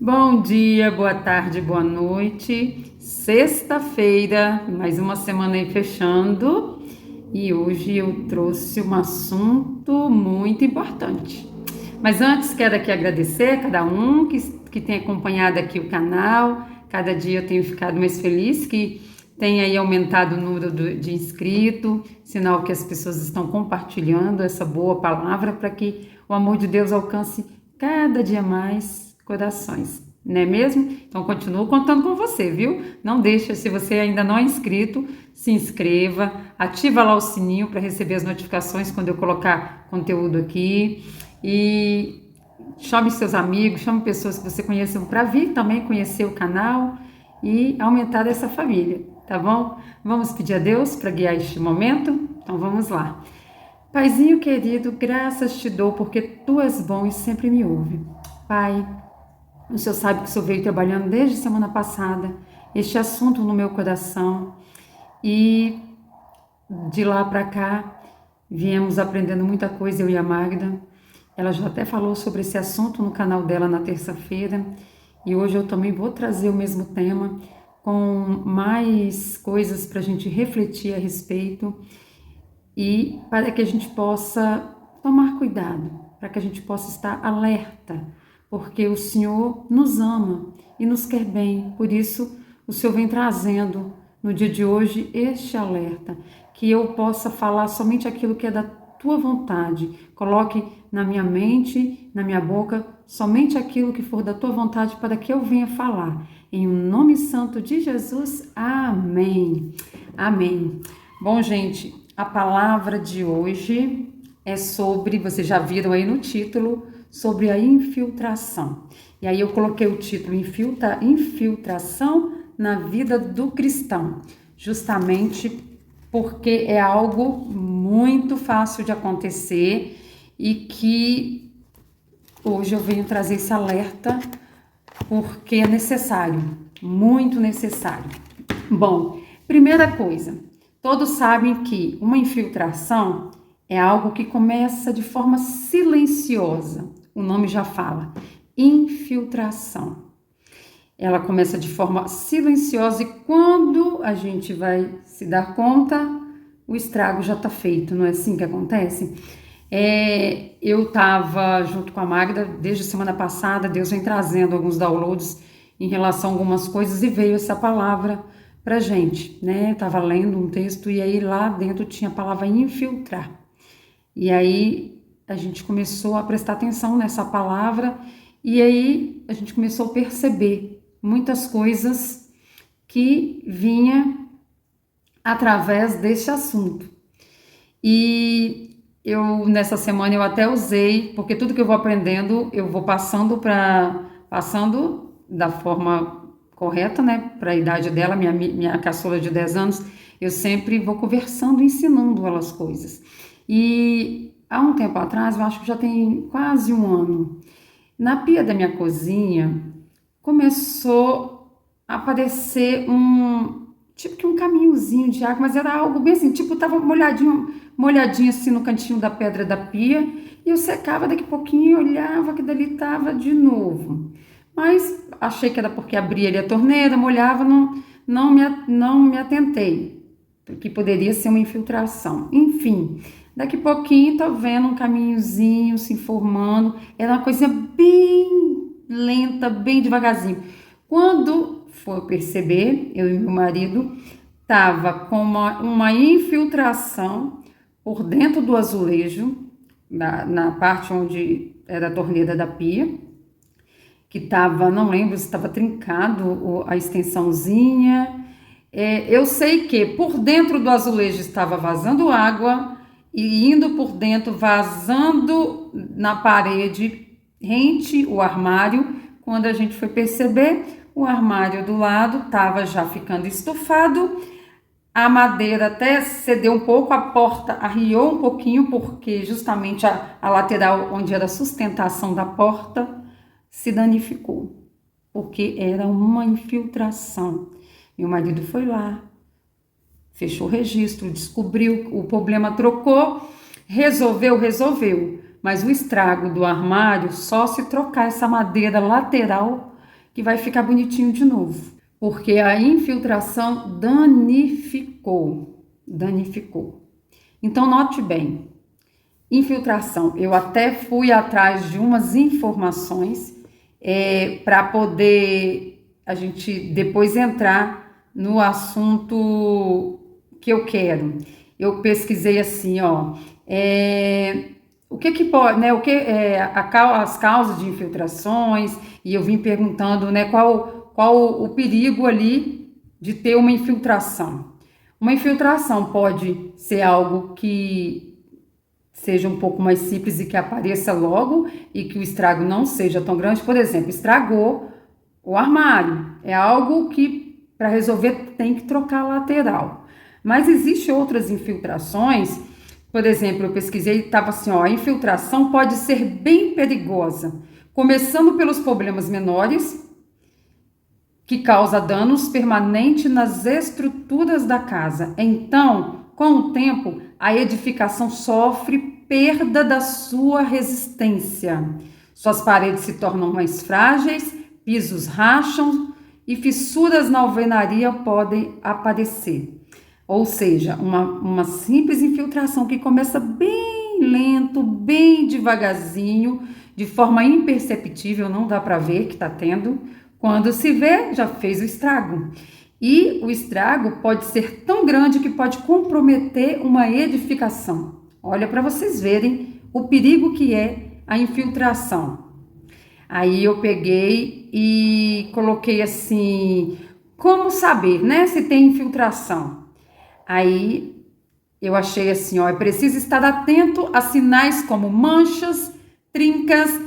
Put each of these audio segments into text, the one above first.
Bom dia, boa tarde, boa noite. Sexta-feira, mais uma semana aí fechando. E hoje eu trouxe um assunto muito importante. Mas antes, quero aqui agradecer a cada um que tem acompanhado aqui o canal. Cada dia eu tenho ficado mais feliz que tem aí aumentado o número de inscritos, sinal que as pessoas estão compartilhando essa boa palavra para que o amor de Deus alcance cada dia mais corações, não é mesmo? Então, continuo contando com você, viu? Não deixa, se você ainda não é inscrito, se inscreva, ativa lá o sininho para receber as notificações quando eu colocar conteúdo aqui e chame seus amigos, chame pessoas que você conheça para vir também conhecer o canal e aumentar essa família, tá bom? Vamos pedir a Deus para guiar este momento? Então, vamos lá. Paizinho querido, graças te dou porque tu és bom e sempre me ouve. Pai, o Senhor sabe que o Senhor veio trabalhando desde semana passada este assunto no meu coração e de lá para cá viemos aprendendo muita coisa, eu e a Magda. Ela já até falou sobre esse assunto no canal dela na terça-feira e hoje eu também vou trazer o mesmo tema com mais coisas para a gente refletir a respeito e para que a gente possa tomar cuidado, para que a gente possa estar alerta, porque o Senhor nos ama e nos quer bem. Por isso, o Senhor vem trazendo no dia de hoje este alerta, que eu possa falar somente aquilo que é da tua vontade. Coloque na minha mente, na minha boca, somente aquilo que for da tua vontade para que eu venha falar. Em nome santo de Jesus, amém. Amém. Bom, gente, a palavra de hoje é sobre, vocês já viram aí no título, sobre a infiltração. E aí eu coloquei o título Infiltração na vida do cristão, justamente porque é algo muito fácil de acontecer e que hoje eu venho trazer esse alerta porque é necessário, muito necessário. Bom, primeira coisa, todos sabem que uma infiltração é algo que começa de forma silenciosa. O nome já fala, infiltração. Ela começa de forma silenciosa e quando a gente vai se dar conta, o estrago já está feito, não é assim que acontece? Eu estava junto com a Magda desde a semana passada, Deus vem trazendo alguns downloads em relação a algumas coisas e veio essa palavra pra gente, né? Estava lendo um texto e aí lá dentro tinha a palavra infiltrar. E aí a gente começou a prestar atenção nessa palavra e aí a gente começou a perceber muitas coisas que vinha através desse assunto. E nessa semana eu até usei, porque tudo que eu vou aprendendo eu vou passando da forma correta, né, para a idade dela, minha caçula de 10 anos, eu sempre vou conversando, ensinando ela as coisas. E há um tempo atrás, eu acho que já tem quase um ano, na pia da minha cozinha começou a aparecer tipo que um caminhozinho de água, mas era algo bem assim, tipo tava molhadinho assim no cantinho da pedra da pia, e eu secava daqui a pouquinho e olhava que dali tava de novo. Mas achei que era porque abria ali a torneira, molhava, não me atentei, porque poderia ser uma infiltração. Enfim, daqui a pouquinho tô vendo um caminhozinho se formando, era uma coisa bem lenta, bem devagarzinho. Quando for perceber, eu e meu marido tava com uma infiltração por dentro do azulejo, na parte onde era a torneira da pia, que estava, não lembro se estava trincado a extensãozinha. Eu sei que por dentro do azulejo estava vazando água e indo por dentro, vazando na parede, rente o armário. Quando a gente foi perceber, o armário do lado estava já ficando estufado, a madeira até cedeu um pouco, a porta arriou um pouquinho, porque justamente a lateral onde era a sustentação da porta se danificou, porque era uma infiltração. Meu marido foi lá, fechou o registro, descobriu o problema, trocou, resolveu, mas o estrago do armário, só se trocar essa madeira lateral que vai ficar bonitinho de novo. Porque a infiltração danificou. Então, note bem, infiltração. Eu até fui atrás de umas informações para poder a gente depois entrar no assunto que eu quero. Eu pesquisei assim, ó, o que pode, né, as causas de infiltrações, e eu vim perguntando, né, qual o perigo ali de ter uma infiltração. Uma infiltração pode ser algo que seja um pouco mais simples e que apareça logo e que o estrago não seja tão grande. Por exemplo, estragou o armário. É algo que, para resolver, tem que trocar a lateral. Mas existem outras infiltrações. Por exemplo, eu pesquisei e estava assim, ó, a infiltração pode ser bem perigosa, começando pelos problemas menores, que causa danos permanentes nas estruturas da casa. Então, com o tempo, a edificação sofre perda da sua resistência. Suas paredes se tornam mais frágeis, pisos racham e fissuras na alvenaria podem aparecer. Ou seja, uma simples infiltração que começa bem lento, bem devagarzinho, de forma imperceptível, não dá para ver que está tendo. Quando se vê, já fez o estrago. E o estrago pode ser tão grande que pode comprometer uma edificação. Olha para vocês verem o perigo que é a infiltração. Aí eu peguei e coloquei assim, como saber, né, se tem infiltração? Aí eu achei assim, ó, é preciso estar atento a sinais como manchas, trincas,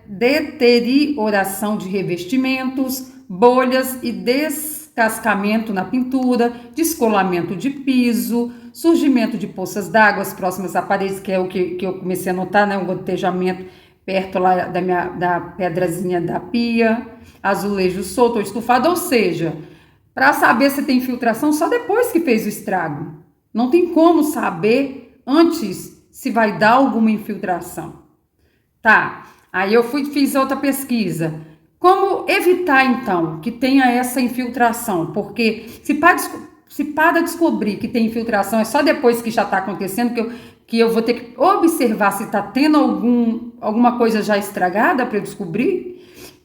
deterioração de revestimentos, bolhas e descascamento na pintura, descolamento de piso, surgimento de poças d'água próximas a paredes, que é o que eu comecei a notar, né, um gotejamento perto lá da pedrazinha da pia, azulejo solto ou estufado, ou seja, para saber se tem infiltração só depois que fez o estrago. Não tem como saber antes se vai dar alguma infiltração. Tá, aí eu fiz outra pesquisa. Como evitar, então, que tenha essa infiltração? Porque se para descobrir que tem infiltração é só depois que já está acontecendo, que eu vou ter que observar se está tendo alguma coisa já estragada para eu descobrir.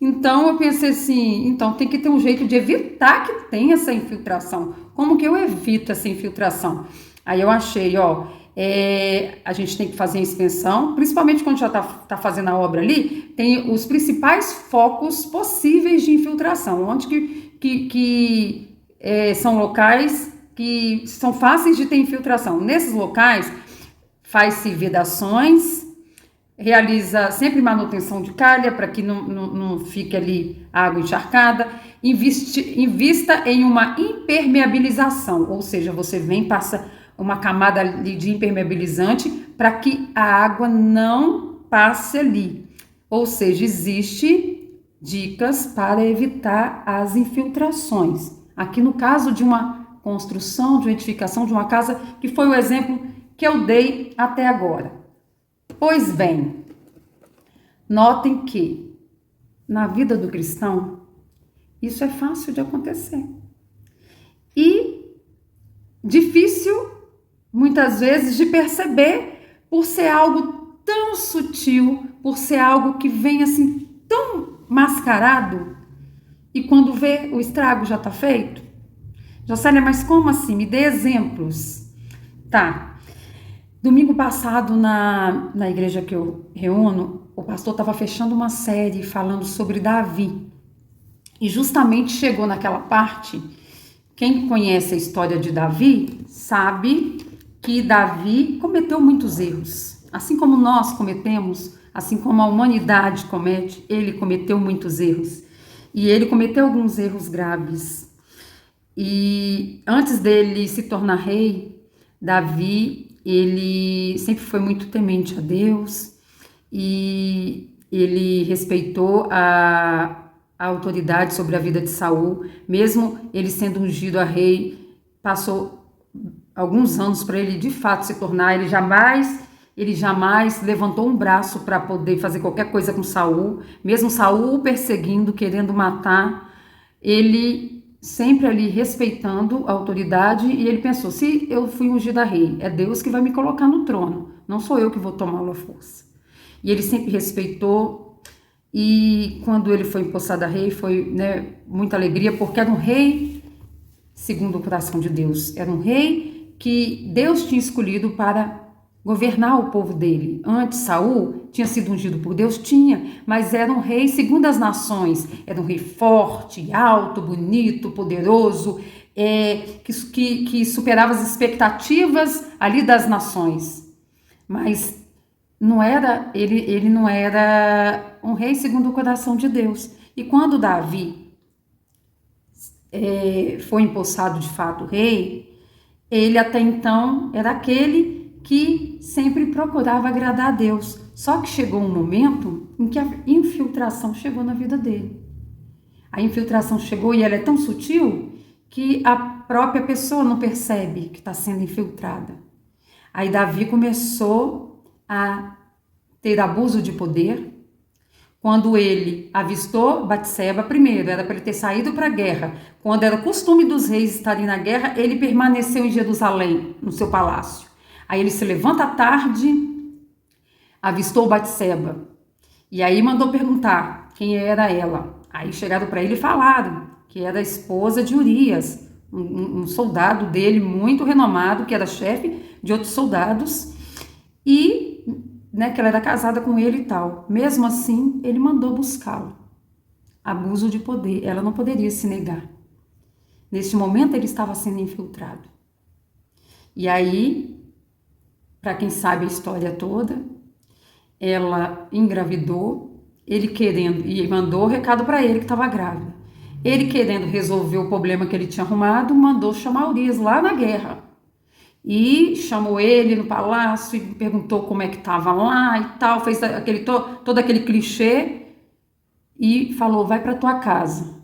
Então, eu pensei assim, então tem que ter um jeito de evitar que tenha essa infiltração. Como que eu evito essa infiltração? Aí eu achei, ó, a gente tem que fazer a inspeção, principalmente quando já tá fazendo a obra ali, tem os principais focos possíveis de infiltração, onde que são locais que são fáceis de ter infiltração. Nesses locais, faz-se vedações, realiza sempre manutenção de calha para que não fique ali água encharcada, invista em uma impermeabilização, ou seja, você passa uma camada ali de impermeabilizante para que a água não passe ali. Ou seja, existe dicas para evitar as infiltrações. Aqui no caso de uma construção, de uma edificação de uma casa, que foi o exemplo que eu dei até agora. Pois bem, notem que na vida do cristão isso é fácil de acontecer e difícil muitas vezes de perceber por ser algo tão sutil, por ser algo que vem assim tão mascarado e quando vê o estrago já está feito. Jocélia, mas como assim? Me dê exemplos. Tá. Domingo passado, na igreja que eu reúno, o pastor estava fechando uma série falando sobre Davi. E justamente chegou naquela parte, quem conhece a história de Davi, sabe que Davi cometeu muitos erros. Assim como nós cometemos, assim como a humanidade comete, ele cometeu muitos erros. E ele cometeu alguns erros graves. E antes dele se tornar rei, Davi, ele sempre foi muito temente a Deus e ele respeitou a autoridade sobre a vida de Saul, mesmo ele sendo ungido a rei, passou alguns anos para ele de fato se tornar, ele jamais Ele jamais levantou um braço para poder fazer qualquer coisa com Saul, mesmo Saul o perseguindo, querendo matar, ele sempre ali respeitando a autoridade, e ele pensou, se eu fui ungida rei, é Deus que vai me colocar no trono, não sou eu que vou tomá-lo à força. E ele sempre respeitou, e quando ele foi empossado a rei, foi, né, muita alegria, porque era um rei segundo o coração de Deus, era um rei que Deus tinha escolhido para governar o povo dele. Antes, Saul tinha sido ungido por Deus? Tinha, mas era um rei segundo as nações. Era um rei forte, alto, bonito, poderoso, que superava as expectativas ali das nações. Mas ele não era um rei segundo o coração de Deus. E quando Davi foi empossado de fato rei, ele até então era aquele que sempre procurava agradar a Deus. Só que chegou um momento em que a infiltração chegou na vida dele. A infiltração chegou e ela é tão sutil que a própria pessoa não percebe que está sendo infiltrada. Aí Davi começou a ter abuso de poder. Quando ele avistou Batseba, primeiro, era para ele ter saído para a guerra. Quando era o costume dos reis estarem na guerra, ele permaneceu em Jerusalém, no seu palácio. Aí ele se levanta à tarde, avistou Batseba. E aí mandou perguntar quem era ela. Aí chegaram para ele e falaram que era a esposa de Urias, um soldado dele muito renomado, que era chefe de outros soldados. E que ela era casada com ele e tal. Mesmo assim, ele mandou buscá-lo. Abuso de poder. Ela não poderia se negar. Neste momento, ele estava sendo infiltrado. E aí, para quem sabe a história toda, ela engravidou, ele querendo, e mandou o recado para ele que estava grávida. Ele querendo resolver o problema que ele tinha arrumado, mandou chamar Urias lá na guerra. E chamou ele no palácio e perguntou como é que estava lá e tal, fez todo aquele clichê e falou, vai para tua casa,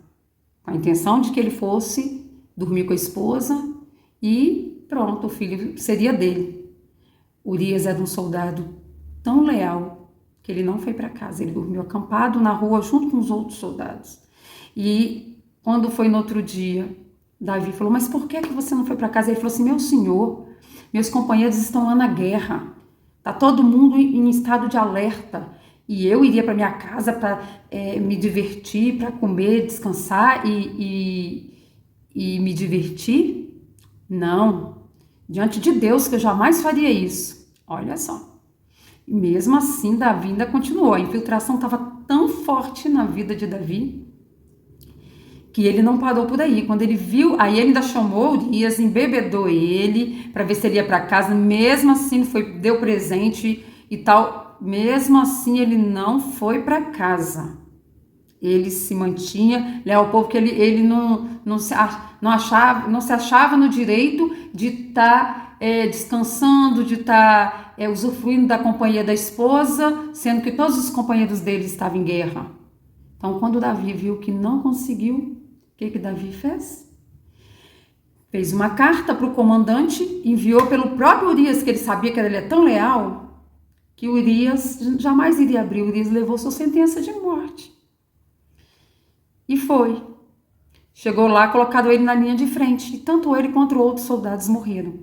com a intenção de que ele fosse dormir com a esposa e pronto, o filho seria dele. Urias era um soldado tão leal que ele não foi para casa, ele dormiu acampado na rua junto com os outros soldados. E quando foi no outro dia, Davi falou, mas por que você não foi para casa? Ele falou assim, meu senhor, meus companheiros estão lá na guerra, tá todo mundo em estado de alerta, e eu iria para minha casa para me divertir, para comer, descansar e me divertir? Não, diante de Deus que eu jamais faria isso. Olha só. E mesmo assim, Davi ainda continuou, a infiltração estava tão forte na vida de Davi, que ele não parou por aí. Quando ele viu, aí ele ainda chamou Urias, embebedou ele para ver se ele ia para casa. Mesmo assim, deu presente e tal. Mesmo assim, ele não foi para casa. Ele se mantinha leal ao povo, que ele não se achava no direito de estar descansando, de estar usufruindo da companhia da esposa, sendo que todos os companheiros dele estavam em guerra. Então, quando Davi viu que não conseguiu, o que Davi fez? Fez uma carta para o comandante, enviou pelo próprio Urias, que ele sabia que ele é tão leal, que Urias jamais iria abrir. Urias levou sua sentença de morte. E foi. Chegou lá, colocaram ele na linha de frente, e tanto ele quanto outros soldados morreram.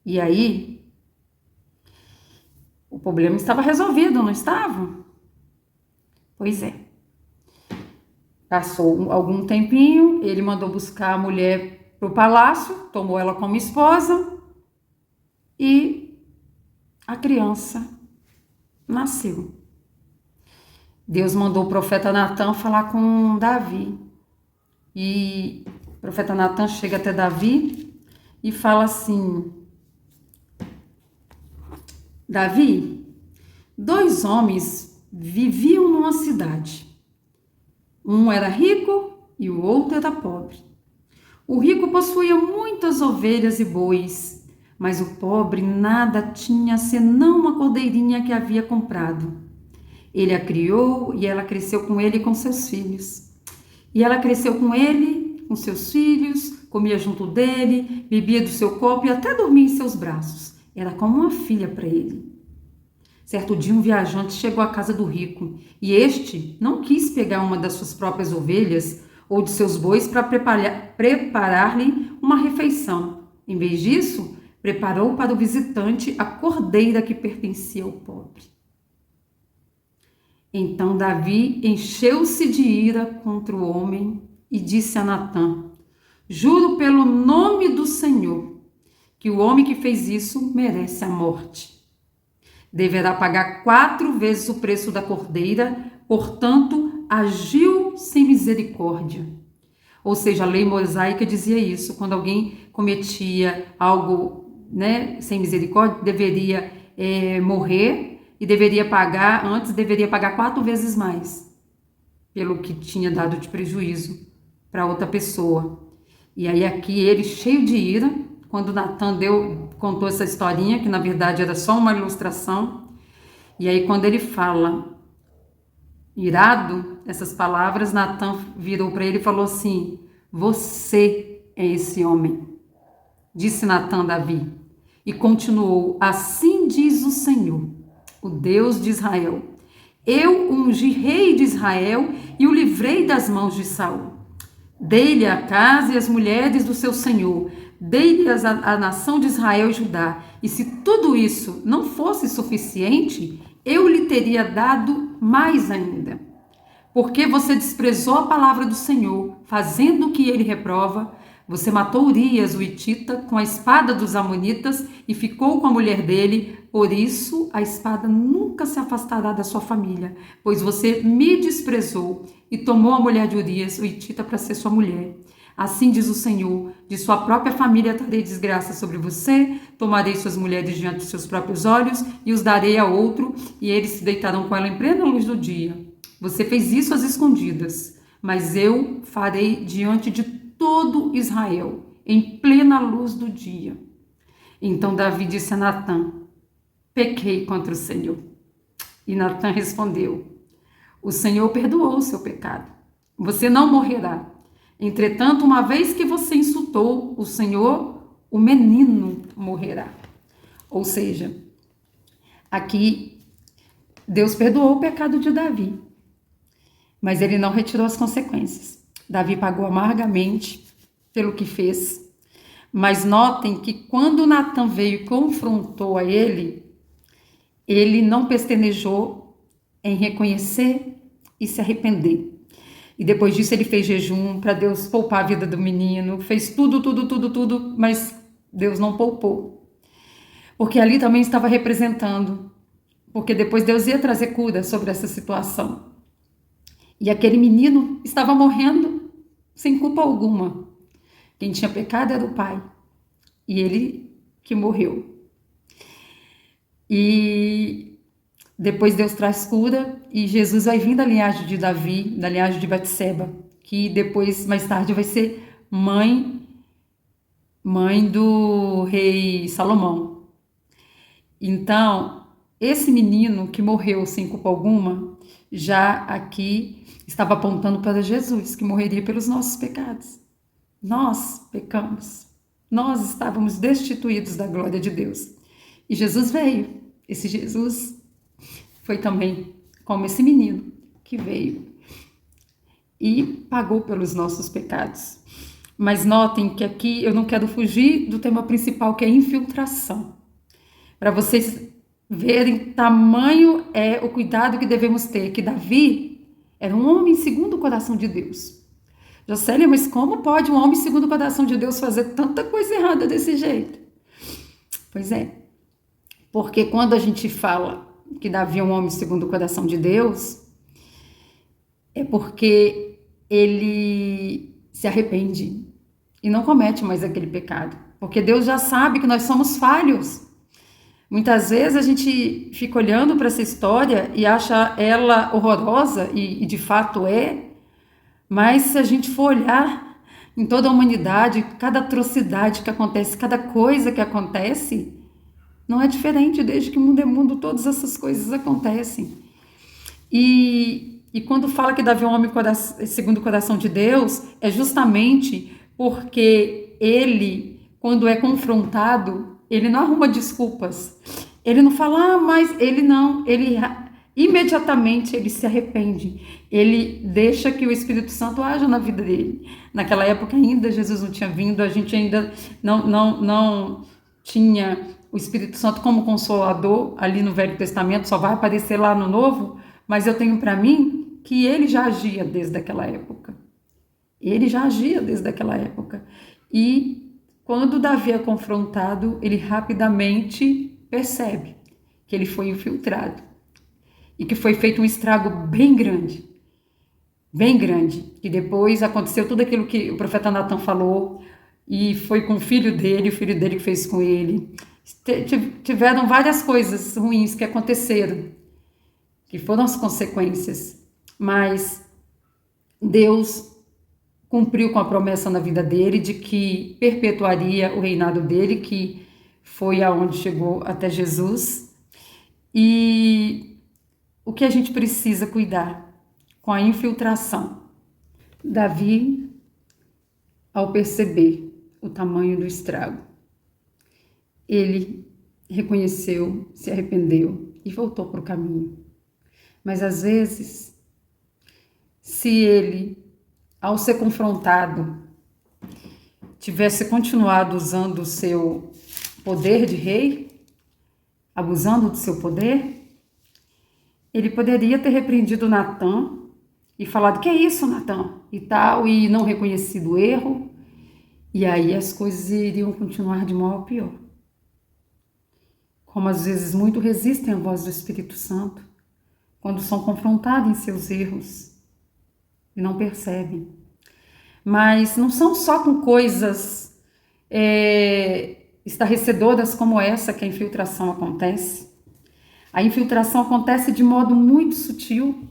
E aí, o problema estava resolvido, não estava? Pois é. Passou algum tempinho, ele mandou buscar a mulher para o palácio, tomou ela como esposa e a criança nasceu. Deus mandou o profeta Natã falar com Davi. E o profeta Natã chega até Davi e fala assim, Davi, 2 homens viviam numa cidade. Um era rico e o outro era pobre. O rico possuía muitas ovelhas e bois, mas o pobre nada tinha senão uma cordeirinha que havia comprado. Ele a criou e ela cresceu com ele e com seus filhos. E ela cresceu com ele, com seus filhos, comia junto dele, bebia do seu copo e até dormia em seus braços. era como uma filha para ele. Certo dia, um viajante chegou à casa do rico e este não quis pegar uma das suas próprias ovelhas ou de seus bois para preparar-lhe uma refeição. Em vez disso, preparou para o visitante a cordeira que pertencia ao pobre. Então Davi encheu-se de ira contra o homem e disse a Natã: juro pelo nome do Senhor que o homem que fez isso merece a morte. Deverá pagar 4 vezes o preço da cordeira, portanto, agiu sem misericórdia. Ou seja, a lei mosaica dizia isso: quando alguém cometia algo, sem misericórdia, deveria morrer e deveria pagar 4 vezes mais pelo que tinha dado de prejuízo para outra pessoa. E aí aqui ele, cheio de ira, quando Natã contou essa historinha, que na verdade era só uma ilustração, e aí quando ele fala, irado, essas palavras, Natã virou para ele e falou assim: você é esse homem. Disse Natã a Davi, e continuou: assim diz o Senhor, o Deus de Israel: eu ungi rei de Israel e o livrei das mãos de Saul. Dei-lhe a casa e as mulheres do seu senhor, dei-lhe a nação de Israel e Judá. E se tudo isso não fosse suficiente, eu lhe teria dado mais ainda. Porque você desprezou a palavra do Senhor, fazendo o que ele reprova. Você matou Urias, o hitita, com a espada dos amonitas e ficou com a mulher dele. Por isso, a espada nunca se afastará da sua família, pois você me desprezou e tomou a mulher de Urias, o hitita, para ser sua mulher. Assim diz o Senhor: de sua própria família trarei desgraça sobre você, tomarei suas mulheres diante de seus próprios olhos e os darei a outro, e eles se deitarão com ela em plena luz do dia. Você fez isso às escondidas, mas eu farei diante de todo Israel, em plena luz do dia. Então Davi disse a Natã: pequei contra o Senhor. E Natã respondeu: o Senhor perdoou o seu pecado. Você não morrerá. Entretanto, uma vez que você insultou o Senhor, o menino morrerá. Ou seja, aqui Deus perdoou o pecado de Davi, mas ele não retirou as consequências. Davi pagou amargamente pelo que fez. Mas notem que quando Natã veio e confrontou a ele não pestanejou em reconhecer e se arrepender. E depois disso ele fez jejum para Deus poupar a vida do menino, fez tudo, mas Deus não poupou. Porque ali também estava representando, porque depois Deus ia trazer cura sobre essa situação. E aquele menino estava morrendo sem culpa alguma. Quem tinha pecado era o pai, e ele que morreu. E depois Deus traz cura, e Jesus vai vir da linhagem de Davi, da linhagem de Batseba, que depois, mais tarde, vai ser mãe do rei Salomão. Então, esse menino que morreu sem culpa alguma, já aqui estava apontando para Jesus, que morreria pelos nossos pecados. Nós pecamos, nós estávamos destituídos da glória de Deus. E Jesus veio. Esse Jesus foi também como esse menino que veio e pagou pelos nossos pecados. Mas notem que aqui eu não quero fugir do tema principal, que é infiltração. Para vocês verem tamanho é o cuidado que devemos ter, que Davi era um homem segundo o coração de Deus. Jocélia, mas como pode um homem segundo o coração de Deus fazer tanta coisa errada desse jeito? Pois é, porque quando a gente fala que Davi é um homem segundo o coração de Deus, é porque ele se arrepende e não comete mais aquele pecado, porque Deus já sabe que nós somos falhos. Muitas vezes a gente fica olhando para essa história e acha ela horrorosa, e de fato é, mas se a gente for olhar em toda a humanidade, cada atrocidade que acontece, cada coisa que acontece, não é diferente. Desde que o mundo é mundo, todas essas coisas acontecem. E quando fala que Davi é um homem segundo o coração de Deus, é justamente porque ele, quando é confrontado, ele não arruma desculpas. Ele não fala, mas ele não, imediatamente ele se arrepende. Ele deixa que o Espírito Santo haja na vida dele. Naquela época ainda Jesus não tinha vindo, a gente ainda não tinha o Espírito Santo como consolador ali no Velho Testamento, só vai aparecer lá no Novo, mas eu tenho para mim que ele já agia desde aquela época. Ele já agia desde aquela época. E quando Davi é confrontado, ele rapidamente percebe que ele foi infiltrado e que foi feito um estrago bem grande, que depois aconteceu tudo aquilo que o profeta Natan falou, e foi com o filho dele que fez com ele. Tiveram várias coisas ruins que aconteceram, que foram as consequências, mas Deus cumpriu com a promessa na vida dele de que perpetuaria o reinado dele, que foi aonde chegou até Jesus. E o que a gente precisa cuidar com a infiltração? Davi, ao perceber o tamanho do estrago, ele reconheceu, se arrependeu e voltou para o caminho. Mas às vezes, se ele, ao ser confrontado, tivesse continuado usando o seu poder de rei, abusando do seu poder, ele poderia ter repreendido Natan e falado, que é isso, Natan? E tal, e não reconhecido o erro, e aí as coisas iriam continuar de mal a pior. Como às vezes muito resistem à voz do Espírito Santo, quando são confrontados em seus erros e não percebem. Mas não são só com coisas estarrecedoras como essa que a infiltração acontece. A infiltração acontece de modo muito sutil,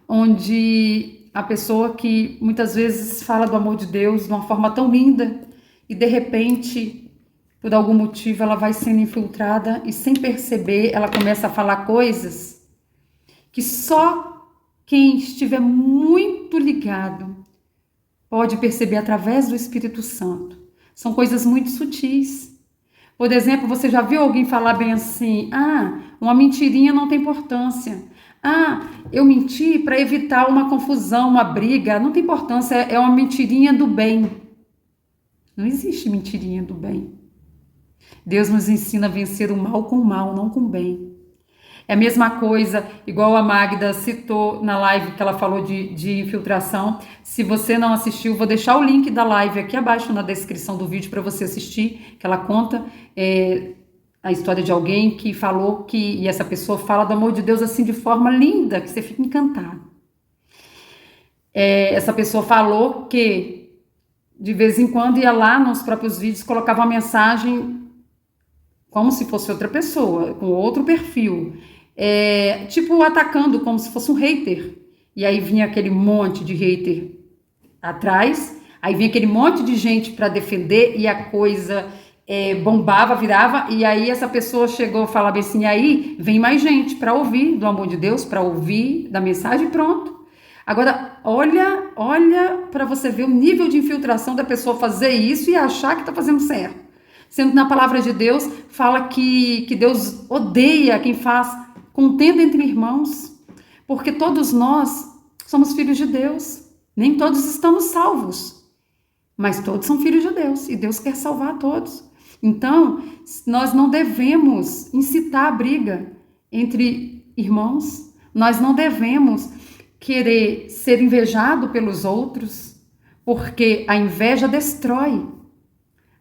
onde a pessoa que muitas vezes fala do amor de Deus de uma forma tão linda e de repente, por algum motivo, ela vai sendo infiltrada e sem perceber ela começa a falar coisas que só quem estiver muito ligado pode perceber através do Espírito Santo. São coisas muito sutis. Por exemplo, você já viu alguém falar bem assim, uma mentirinha não tem importância. Eu menti para evitar uma confusão, uma briga, não tem importância, é uma mentirinha do bem. Não existe mentirinha do bem. Deus nos ensina a vencer o mal com o mal, não com o bem. É a mesma coisa, igual a Magda citou na live que ela falou de infiltração. Se você não assistiu, vou deixar o link da live aqui abaixo na descrição do vídeo para você assistir, que ela conta a história de alguém que falou e essa pessoa fala do amor de Deus assim de forma linda, que você fica encantado. Essa pessoa falou que de vez em quando ia lá nos próprios vídeos, colocava uma mensagem como se fosse outra pessoa, com outro perfil, tipo atacando como se fosse um hater, e aí vinha aquele monte de hater atrás, aí vinha aquele monte de gente para defender e a coisa bombava, virava, e aí essa pessoa chegou a falar bem assim, aí vem mais gente para ouvir do amor de Deus, para ouvir da mensagem e pronto. Agora, olha para você ver o nível de infiltração da pessoa fazer isso e achar que está fazendo certo. Sendo na palavra de Deus, fala que Deus odeia quem faz contenda entre irmãos, porque todos nós somos filhos de Deus. Nem todos estamos salvos, mas todos são filhos de Deus e Deus quer salvar todos. Então, nós não devemos incitar a briga entre irmãos, nós não devemos querer ser invejado pelos outros, porque a inveja destrói.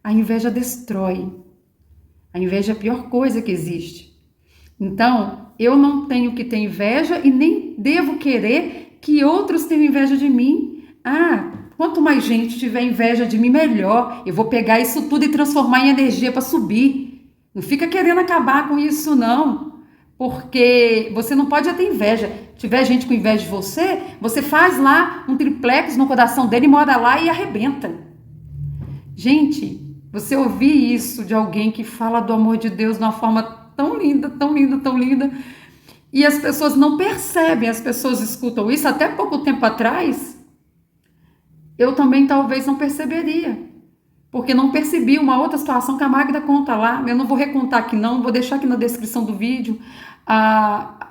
A inveja destrói. A inveja é a pior coisa que existe. Então, eu não tenho que ter inveja e nem devo querer que outros tenham inveja de mim. Quanto mais gente tiver inveja de mim, melhor. Eu vou pegar isso tudo e transformar em energia para subir. Não fica querendo acabar com isso, não. Porque você não pode ter inveja. Se tiver gente com inveja de você, você faz lá um triplex no coração dele, mora lá e arrebenta. Gente, você ouvir isso de alguém que fala do amor de Deus de uma forma tão linda, tão linda, tão linda, e as pessoas não percebem, as pessoas escutam isso. Até pouco tempo atrás, eu também talvez não perceberia, porque não percebi uma outra situação que a Magda conta lá. Eu não vou recontar aqui não, vou deixar aqui na descrição do vídeo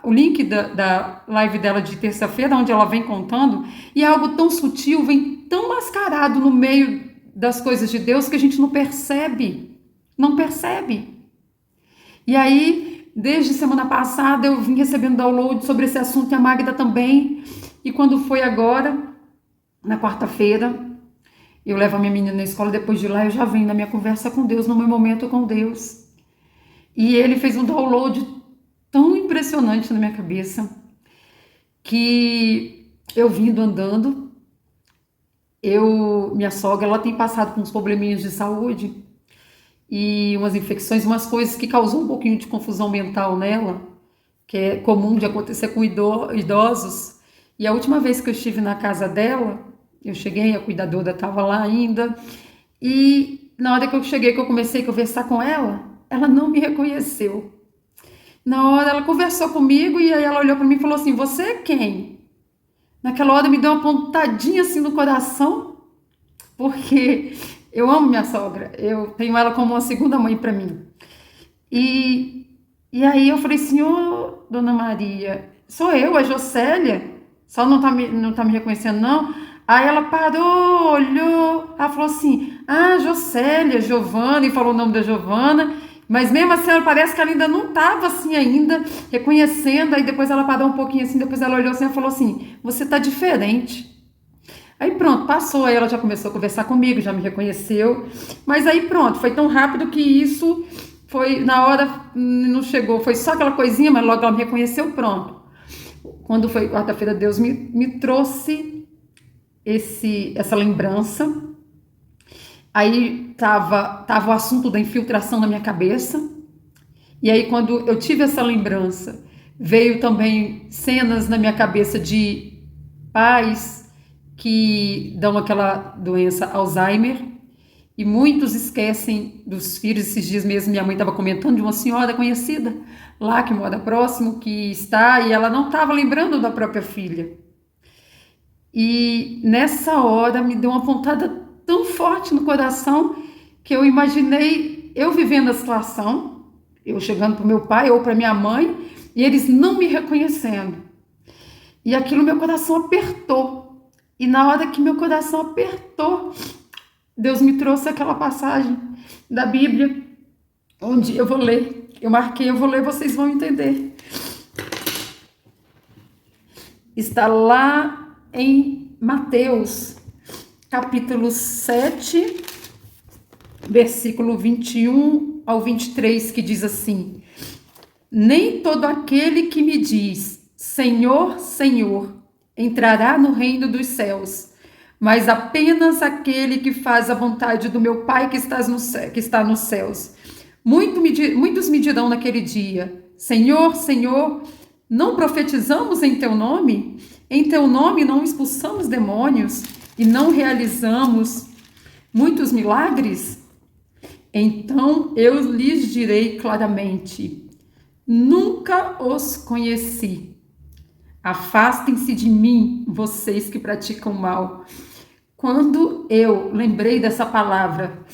o link da live dela de terça-feira, onde ela vem contando, e é algo tão sutil, vem tão mascarado no meio das coisas de Deus que a gente não percebe, não percebe. E aí, desde semana passada, eu vim recebendo download sobre esse assunto, e a Magda também, e quando foi agora, na quarta-feira, eu levo a minha menina na escola, depois de lá eu já venho na minha conversa com Deus, no meu momento com Deus. E ele fez um download tão impressionante na minha cabeça, que eu vindo andando, minha sogra, ela tem passado por uns probleminhas de saúde, e umas infecções, umas coisas que causam um pouquinho de confusão mental nela, que é comum de acontecer com idosos. E a última vez que eu estive na casa dela, eu cheguei, a cuidadora estava lá ainda, e na hora que eu cheguei, que eu comecei a conversar com ela não me reconheceu. Na hora ela conversou comigo, e aí ela olhou para mim e falou assim: você é quem? Naquela hora me deu uma pontadinha assim no coração, porque eu amo minha sogra, eu tenho ela como uma segunda mãe para mim. E aí eu falei assim: ô, dona Maria, sou eu, a Jocélia, só não tá me reconhecendo não? Aí ela parou, olhou, ela falou assim: ah, Jocélia, Giovana, e falou o nome da Giovana, mas mesmo assim ela parece que ela ainda não estava assim ainda, reconhecendo. Aí depois ela parou um pouquinho assim, depois ela olhou assim e falou assim: você tá diferente. Aí pronto, passou, aí ela já começou a conversar comigo, já me reconheceu, mas aí pronto, foi tão rápido que isso foi, na hora não chegou, foi só aquela coisinha, mas logo ela me reconheceu, pronto. Quando foi quarta-feira, Deus me trouxe essa lembrança. Aí tava o assunto da infiltração na minha cabeça, e aí quando eu tive essa lembrança, veio também cenas na minha cabeça de pais que dão aquela doença Alzheimer, e muitos esquecem dos filhos. Esses dias mesmo minha mãe estava comentando de uma senhora conhecida lá que mora próximo, que está, e ela não estava lembrando da própria filha. E nessa hora me deu uma pontada tão forte no coração, que eu imaginei eu vivendo a situação, eu chegando para o meu pai ou para minha mãe, e eles não me reconhecendo. E aquilo meu coração apertou. E na hora que meu coração apertou, Deus me trouxe aquela passagem da Bíblia, onde eu vou ler. Eu marquei, eu vou ler, vocês vão entender. Está lá em Mateus, capítulo 7, versículo 21 ao 23, que diz assim: nem todo aquele que me diz, Senhor, Senhor, entrará no reino dos céus, mas apenas aquele que faz a vontade do meu Pai que está nos céus. Muitos me dirão naquele dia: Senhor, Senhor, não profetizamos em teu nome? Em teu nome não expulsamos demônios e não realizamos muitos milagres? Então eu lhes direi claramente: nunca os conheci. Afastem-se de mim, vocês que praticam mal. Quando eu lembrei dessa palavra,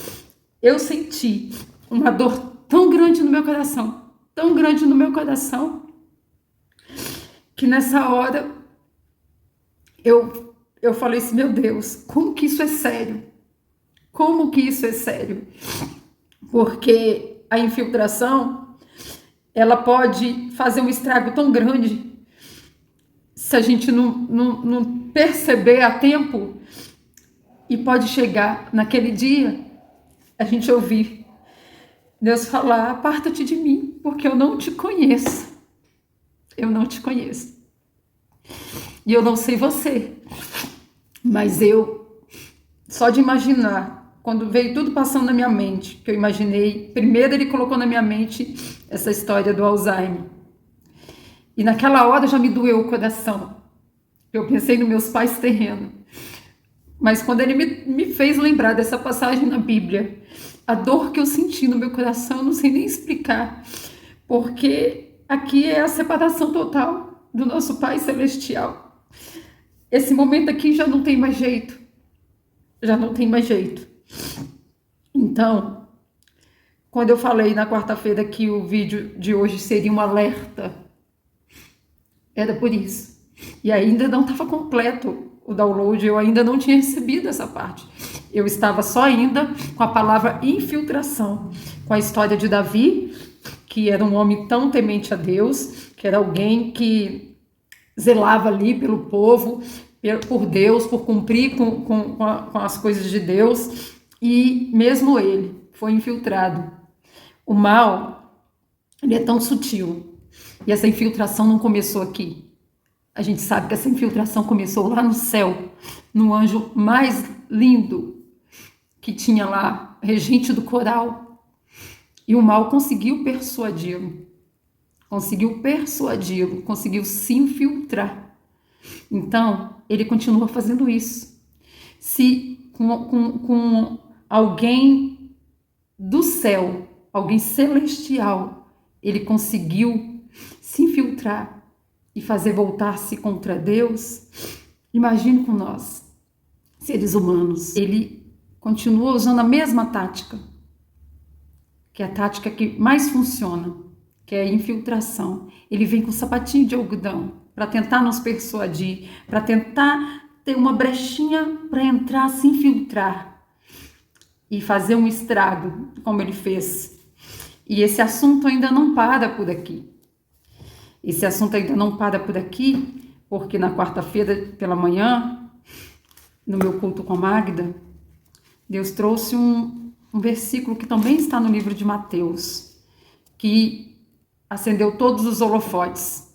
eu senti uma dor tão grande no meu coração, tão grande no meu coração, que nessa hora eu falei assim: meu Deus, como que isso é sério? Como que isso é sério? Porque a infiltração, ela pode fazer um estrago tão grande se a gente não perceber a tempo, e pode chegar naquele dia a gente ouvir Deus falar: aparta-te de mim, porque eu não te conheço. Eu não te conheço. E eu não sei você, mas eu, só de imaginar, quando veio tudo passando na minha mente, que eu imaginei, primeiro ele colocou na minha mente essa história do Alzheimer. E naquela hora já me doeu o coração. Eu pensei nos meus pais terrenos. Mas quando ele me fez lembrar dessa passagem na Bíblia, a dor que eu senti no meu coração, eu não sei nem explicar. Porque aqui é a separação total do nosso Pai Celestial. Esse momento aqui já não tem mais jeito. Já não tem mais jeito. Então, quando eu falei na quarta-feira que o vídeo de hoje seria um alerta, era por isso. E ainda não estava completo o download, eu ainda não tinha recebido essa parte. Eu estava só ainda com a palavra infiltração, com a história de Davi, que era um homem tão temente a Deus, que era alguém que zelava ali pelo povo, por Deus, por cumprir com as coisas de Deus, e mesmo ele foi infiltrado. O mal, ele é tão sutil, e essa infiltração não começou aqui. A gente sabe que essa infiltração começou lá no céu, no anjo mais lindo que tinha lá, regente do coral. E o mal conseguiu persuadi-lo, conseguiu se infiltrar. Então, ele continua fazendo isso. Se com alguém do céu, alguém celestial, ele conseguiu se infiltrar e fazer voltar-se contra Deus, imagine com nós, seres humanos. Ele continua usando a mesma tática, que é a tática que mais funciona, que é a infiltração. Ele vem com um sapatinho de algodão para tentar nos persuadir, para tentar ter uma brechinha para entrar, se infiltrar e fazer um estrago, como ele fez. E esse assunto ainda não para por aqui. Esse assunto ainda não para por aqui, porque na quarta-feira pela manhã, no meu culto com a Magda, Deus trouxe um versículo que também está no livro de Mateus, que acendeu todos os holofotes,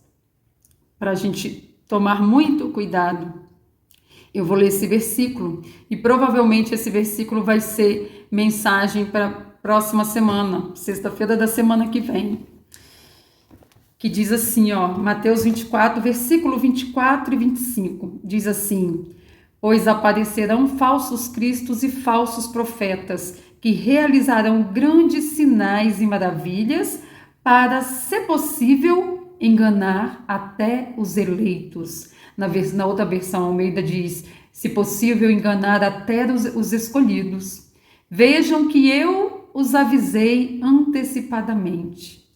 para a gente tomar muito cuidado. Eu vou ler esse versículo e provavelmente esse versículo vai ser mensagem para a próxima semana, sexta-feira da semana que vem. Que diz assim, Mateus 24, versículo 24 e 25, diz assim: pois aparecerão falsos cristos e falsos profetas, que realizarão grandes sinais e maravilhas, para, se possível, enganar até os eleitos. Na outra versão, Almeida diz, se possível, enganar até os escolhidos. Vejam que eu os avisei antecipadamente.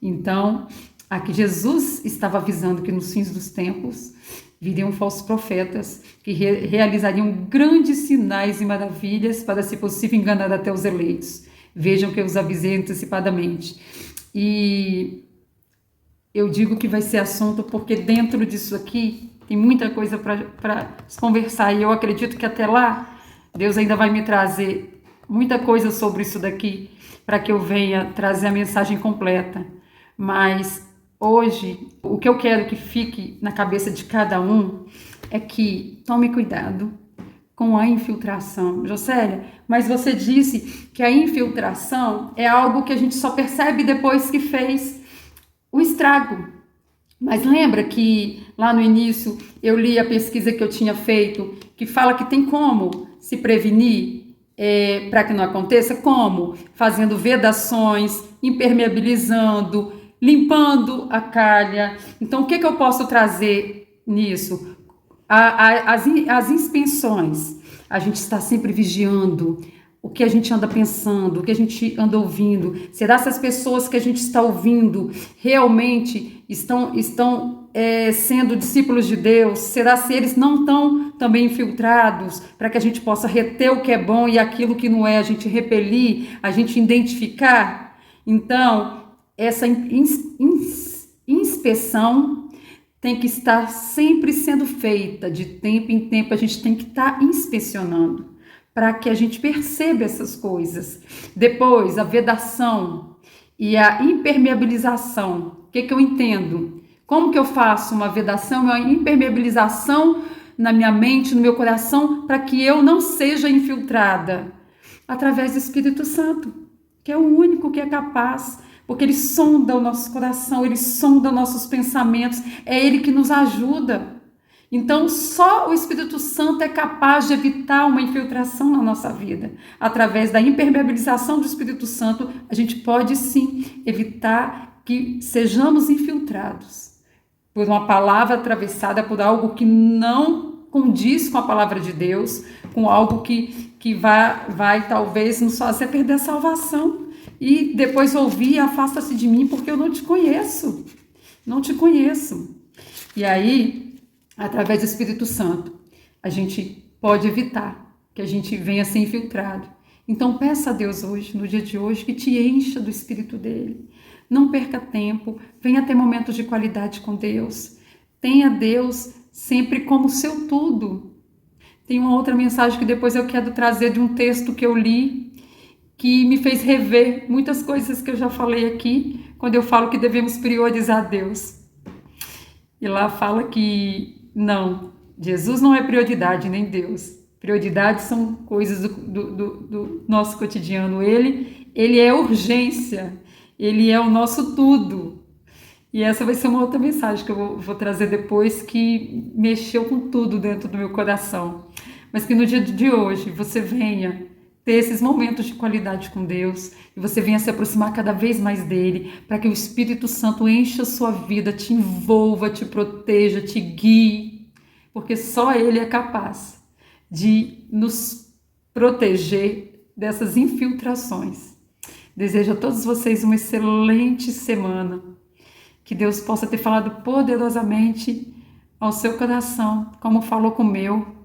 Então, aqui Jesus estava avisando que nos fins dos tempos viriam falsos profetas que realizariam grandes sinais e maravilhas para, se possível, enganar até os eleitos. Vejam que eu os avisei antecipadamente. E eu digo que vai ser assunto porque dentro disso aqui tem muita coisa para se conversar. E eu acredito que até lá Deus ainda vai me trazer muita coisa sobre isso daqui para que eu venha trazer a mensagem completa. Mas hoje, o que eu quero que fique na cabeça de cada um é que tome cuidado com a infiltração. Jocélia, mas você disse que a infiltração é algo que a gente só percebe depois que fez o estrago. Mas lembra que lá no início eu li a pesquisa que eu tinha feito, que fala que tem como se prevenir para que não aconteça? Como? Fazendo vedações, impermeabilizando, limpando a calha. Então, o que eu posso trazer nisso? As inspeções. A gente está sempre vigiando o que a gente anda pensando, o que a gente anda ouvindo. Será se as pessoas que a gente está ouvindo realmente estão sendo discípulos de Deus? Será se eles não estão também infiltrados para que a gente possa reter o que é bom e aquilo que não é, a gente repelir, a gente identificar? Então, essa inspeção tem que estar sempre sendo feita, de tempo em tempo a gente tem que estar inspecionando, para que a gente perceba essas coisas. Depois, a vedação e a impermeabilização. O que eu entendo? Como que eu faço uma vedação e uma impermeabilização na minha mente, no meu coração, para que eu não seja infiltrada? Através do Espírito Santo, que é o único que é capaz, porque ele sonda o nosso coração, ele sonda nossos pensamentos, é ele que nos ajuda. Então, só o Espírito Santo é capaz de evitar uma infiltração na nossa vida. Através da impermeabilização do Espírito Santo, a gente pode sim evitar que sejamos infiltrados por uma palavra atravessada por algo que não condiz com a palavra de Deus, com algo que vai talvez nos fazer perder a salvação. E depois ouvir, afasta-se de mim, porque eu não te conheço. Não te conheço. E aí, através do Espírito Santo, a gente pode evitar que a gente venha ser infiltrado. Então, peça a Deus hoje, no dia de hoje, que te encha do Espírito dele. Não perca tempo, venha ter momentos de qualidade com Deus. Tenha Deus sempre como seu tudo. Tem uma outra mensagem que depois eu quero trazer de um texto que eu li, que me fez rever muitas coisas que eu já falei aqui, quando eu falo que devemos priorizar Deus. E lá fala que não, Jesus não é prioridade, nem Deus. Prioridades são coisas do nosso cotidiano. Ele é urgência, ele é o nosso tudo. E essa vai ser uma outra mensagem que eu vou trazer depois, que mexeu com tudo dentro do meu coração. Mas que no dia de hoje você venha ter esses momentos de qualidade com Deus e você venha se aproximar cada vez mais dele, para que o Espírito Santo encha a sua vida, te envolva, te proteja, te guie, porque só ele é capaz de nos proteger dessas infiltrações. Desejo a todos vocês uma excelente semana, que Deus possa ter falado poderosamente ao seu coração, como falou com o meu.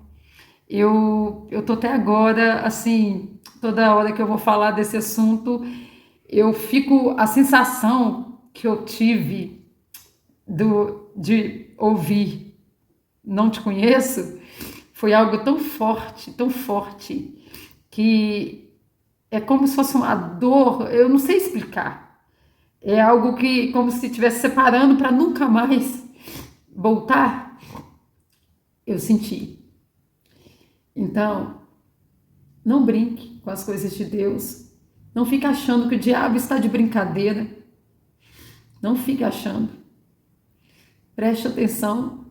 Eu tô até agora, assim, toda hora que eu vou falar desse assunto, eu fico, a sensação que eu tive de ouvir "não te conheço", foi algo tão forte, que é como se fosse uma dor, eu não sei explicar. É algo que, como se estivesse separando para nunca mais voltar. Eu senti. Então, não brinque com as coisas de Deus. Não fique achando que o diabo está de brincadeira. Não fique achando. Preste atenção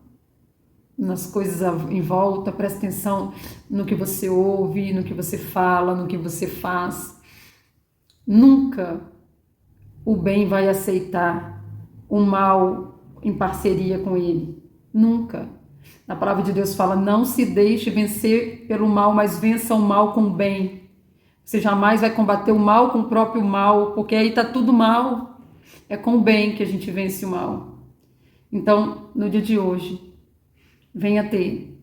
nas coisas em volta, preste atenção no que você ouve, no que você fala, no que você faz. Nunca o bem vai aceitar o mal em parceria com ele. Nunca. A palavra de Deus fala: não se deixe vencer pelo mal, mas vença o mal com o bem. Você jamais vai combater o mal com o próprio mal, porque aí está tudo mal. É com o bem que a gente vence o mal. Então, no dia de hoje, venha ter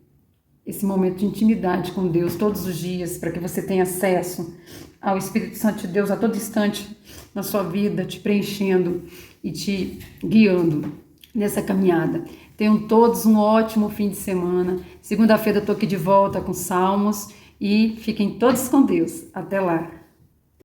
esse momento de intimidade com Deus todos os dias, para que você tenha acesso ao Espírito Santo de Deus a todo instante na sua vida, te preenchendo e te guiando nessa caminhada. Tenham todos um ótimo fim de semana. Segunda-feira eu estou aqui de volta com Salmos e fiquem todos com Deus. Até lá.